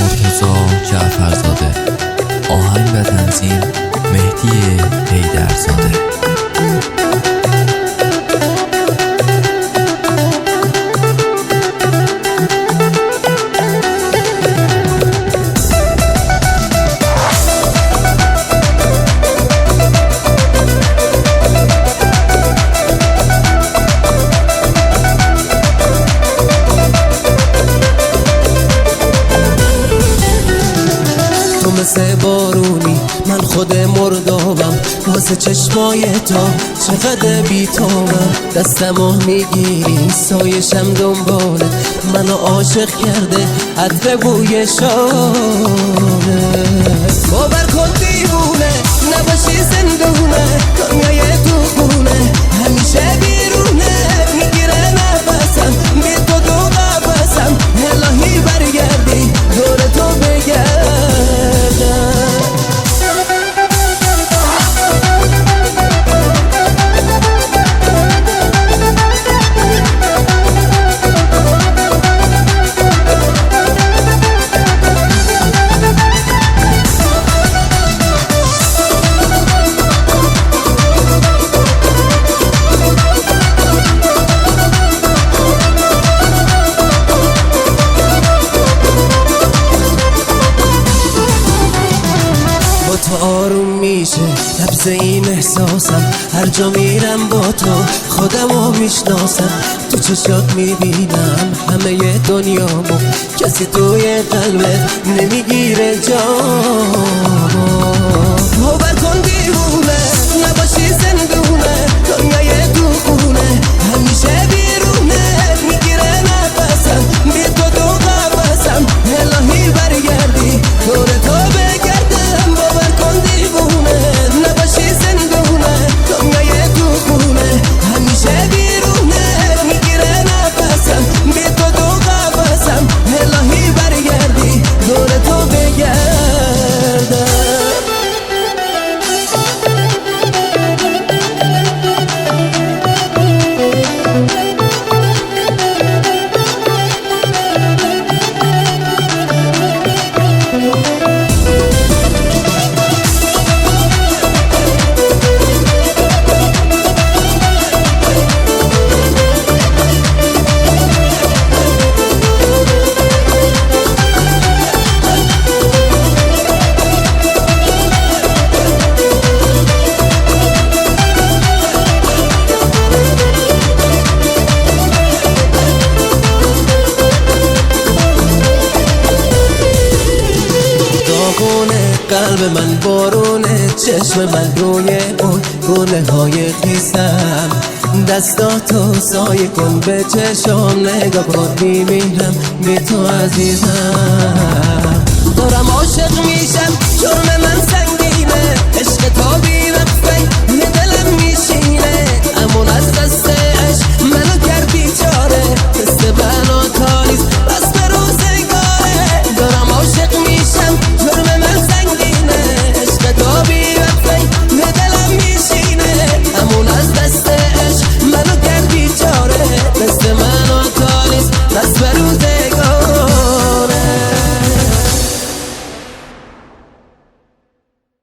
مرتضی جعفرزاده. آهنگ و تنظیم مهدی حیدرزاده. تو مثل بارونی، من خود مردابم واسه چشمای تو، چقدر بی‌تابم. دستمو میگیری سایشم دنباله، منو عاشق کرده عطر بوی شانه. باور کن دیوونه نباشی زندونه، دنیای تو خونه همیشه بیرونه. میگیره نفسم بی تو دو قفسم، الهی برگردی دور تو بگردم. تو آروم میشه لبز این احساسم، هر جا میرم با تو خودمو میشناسم. تو چشات میبینم همه دنیامو، کسی توی قلبت نمیگیره جامو. باور کن دیوونه نباشی زندونه، دنیای تو خونه همیشه بیرونه. میگیره نفسم بی تو دو قفسم، الهی برگردی دور تو بگردم. باور کن دیوونه نباشی زندونه، دنیای تو خونه همیشه بیرونه. میگیره نفسم بی تو دو قفسم، الهی برگردی دور تو بگردم. قلب من بارونه، چشم من روی اون گونه های خیسم. دستاتو سایه کن به چشم، نگاه کن میمیرم بی تو عزیزم. دارم عاشق میشم جرم من